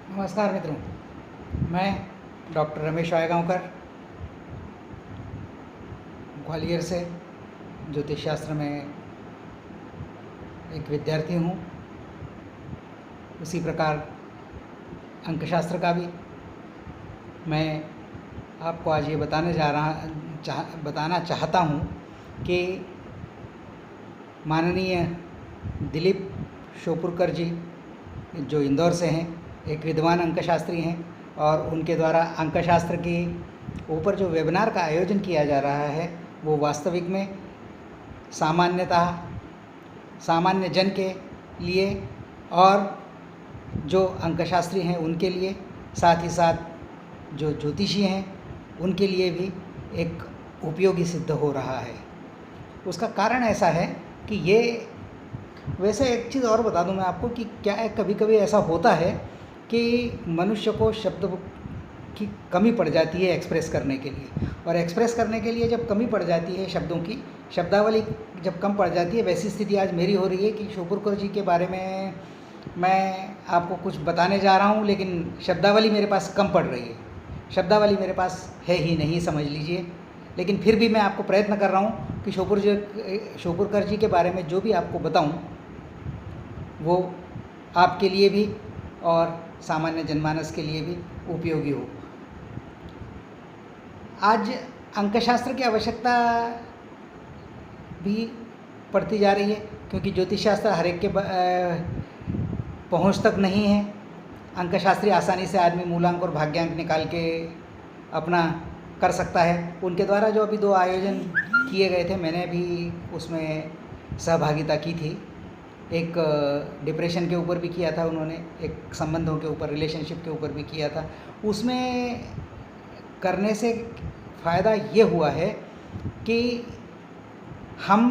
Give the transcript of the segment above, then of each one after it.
नमस्कार मित्रों, मैं डॉक्टर रमेश वायगांवकर ग्वालियर से ज्योतिष शास्त्र में एक विद्यार्थी हूँ। उसी प्रकार अंकशास्त्र का भी मैं आपको आज ये बताना चाहता हूँ कि माननीय दिलीप शोपुरकर जी जो इंदौर से हैं, एक विद्वान अंकशास्त्री हैं और उनके द्वारा अंकशास्त्र के ऊपर जो वेबिनार का आयोजन किया जा रहा है वो वास्तविक में सामान्य जन के लिए और जो अंकशास्त्री हैं उनके लिए, साथ ही साथ जो ज्योतिषी हैं उनके लिए भी एक उपयोगी सिद्ध हो रहा है। उसका कारण ऐसा है कि ये, वैसे एक चीज़ और बता दूं मैं आपको कि क्या है, कभी कभी ऐसा होता है कि मनुष्य को शब्द की कमी पड़ जाती है एक्सप्रेस करने के लिए, और एक्सप्रेस करने के लिए जब कमी पड़ जाती है, शब्दों की शब्दावली जब कम पड़ जाती है, वैसी स्थिति आज मेरी हो रही है कि शोपुरकर जी के बारे में मैं आपको कुछ बताने जा रहा हूँ, लेकिन शब्दावली मेरे पास कम पड़ रही है, शब्दावली मेरे पास है ही नहीं, समझ लीजिए। लेकिन फिर भी मैं आपको प्रयत्न कर रहा हूँ कि शोपुरकर जी के बारे में जो भी आपको बताऊँ वो आपके लिए भी और सामान्य जनमानस के लिए भी उपयोगी हो। आज अंकशास्त्र की आवश्यकता भी पड़ती जा रही है, क्योंकि ज्योतिष शास्त्र हर एक के पहुंच तक नहीं है। अंकशास्त्री आसानी से आदमी मूलांक और भाग्यांक निकाल के अपना कर सकता है। उनके द्वारा जो अभी 2 आयोजन किए गए थे, मैंने भी उसमें सहभागिता की थी। एक डिप्रेशन के ऊपर भी किया था उन्होंने, एक संबंधों के ऊपर, रिलेशनशिप के ऊपर भी किया था। उसमें करने से फ़ायदा ये हुआ है कि हम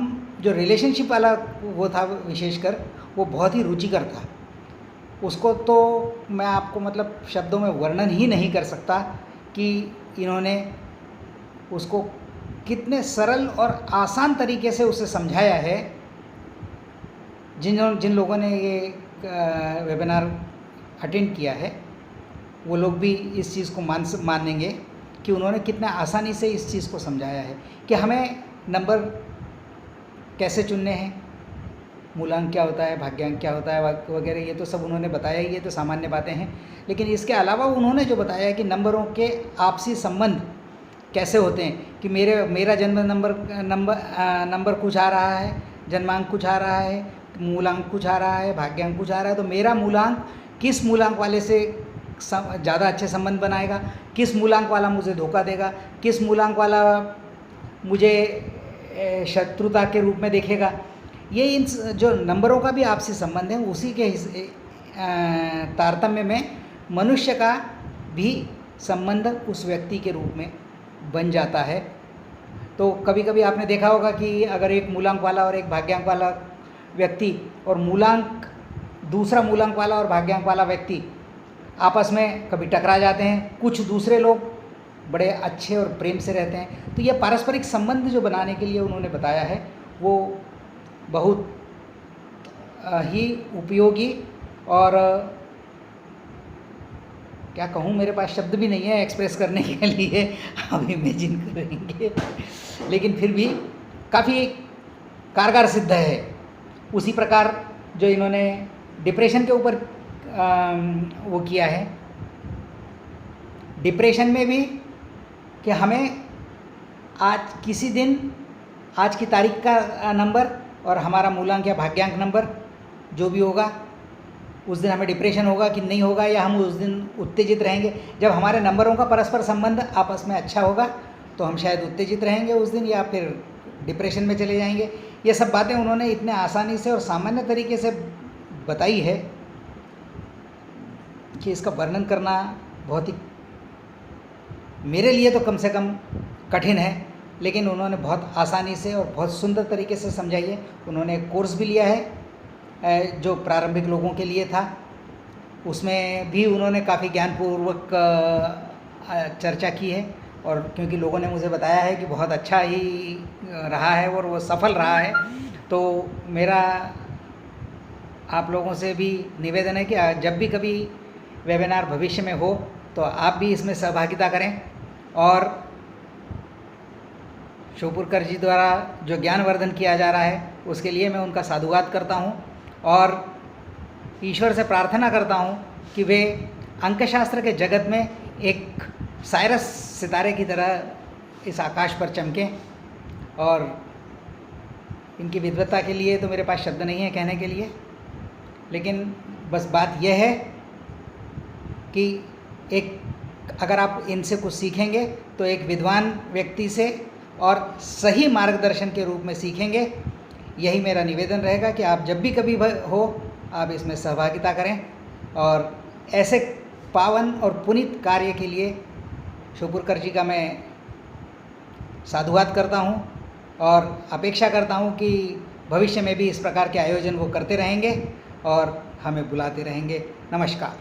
जो रिलेशनशिप वाला वो था विशेषकर, वो बहुत ही रुचिकर था। उसको तो मैं आपको मतलब शब्दों में वर्णन ही नहीं कर सकता कि इन्होंने उसको कितने सरल और आसान तरीके से उसे समझाया है। जिन लोगों ने ये वेबिनार अटेंड किया है वो लोग भी इस चीज़ को मानेंगे कि उन्होंने कितने आसानी से इस चीज़ को समझाया है कि हमें नंबर कैसे चुनने हैं, मूलांक क्या होता है, भाग्यांक क्या होता है वगैरह, ये तो सब उन्होंने बताया ही, ये तो सामान्य बातें हैं। लेकिन इसके अलावा उन्होंने जो बताया है कि नंबरों के आपसी संबंध कैसे होते हैं, कि मेरा जन्म नंबर कुछ आ रहा है, जन्मांक कुछ आ रहा है, मूलांक कुछ आ रहा है, भाग्यांक कुछ आ रहा है, तो मेरा मूलांक किस मूलांक वाले से ज़्यादा अच्छे संबंध बनाएगा, किस मूलांक वाला मुझे धोखा देगा, किस मूलांक वाला मुझे शत्रुता के रूप में देखेगा। ये इन जो नंबरों का भी आपसी संबंध है, उसी के तारतम्य में मनुष्य का भी संबंध उस व्यक्ति के रूप में बन जाता है। तो कभी कभी आपने देखा होगा कि अगर एक मूलांक वाला और एक भाग्यांक वाला व्यक्ति और दूसरा मूलांक वाला और भाग्यांक वाला व्यक्ति आपस में कभी टकरा जाते हैं, कुछ दूसरे लोग बड़े अच्छे और प्रेम से रहते हैं। तो ये पारस्परिक संबंध जो बनाने के लिए उन्होंने बताया है वो बहुत ही उपयोगी, और क्या कहूँ, मेरे पास शब्द भी नहीं है एक्सप्रेस करने के लिए, हम इमेजिन करेंगे, लेकिन फिर भी काफ़ी कारगर सिद्ध है। उसी प्रकार जो इन्होंने डिप्रेशन के ऊपर वो किया है, डिप्रेशन में भी कि हमें आज किसी दिन, आज की तारीख का नंबर और हमारा मूलांक या भाग्यांक नंबर जो भी होगा, उस दिन हमें डिप्रेशन होगा कि नहीं होगा, या हम उस दिन उत्तेजित रहेंगे। जब हमारे नंबरों का परस्पर संबंध आपस में अच्छा होगा तो हम शायद उत्तेजित रहेंगे उस दिन, या फिर डिप्रेशन में चले जाएंगे। ये सब बातें उन्होंने इतने आसानी से और सामान्य तरीके से बताई है कि इसका वर्णन करना बहुत ही, मेरे लिए तो कम से कम कठिन है, लेकिन उन्होंने बहुत आसानी से और बहुत सुंदर तरीके से समझाई है। उन्होंने एक कोर्स भी लिया है जो प्रारंभिक लोगों के लिए था, उसमें भी उन्होंने काफ़ी ज्ञानपूर्वक चर्चा की है, और क्योंकि लोगों ने मुझे बताया है कि बहुत अच्छा ही रहा है और वो सफल रहा है, तो मेरा आप लोगों से भी निवेदन है कि जब भी कभी वेबिनार भविष्य में हो तो आप भी इसमें सहभागिता करें। और शिवपुरकर जी द्वारा जो ज्ञानवर्धन किया जा रहा है उसके लिए मैं उनका साधुवाद करता हूँ और ईश्वर से प्रार्थना करता हूँ कि वे अंकशास्त्र के जगत में एक साइरस सितारे की तरह इस आकाश पर चमकें। और इनकी विद्वत्ता के लिए तो मेरे पास शब्द नहीं है कहने के लिए, लेकिन बस बात यह है कि अगर आप इनसे कुछ सीखेंगे तो एक विद्वान व्यक्ति से और सही मार्गदर्शन के रूप में सीखेंगे। यही मेरा निवेदन रहेगा कि आप जब भी कभी हो आप इसमें सहभागिता करें और ऐसे पावन और पुनीत कार्य के लिए शिवपुरकर जी का मैं साधुवाद करता हूँ और अपेक्षा करता हूँ कि भविष्य में भी इस प्रकार के आयोजन वो करते रहेंगे और हमें बुलाते रहेंगे। नमस्कार।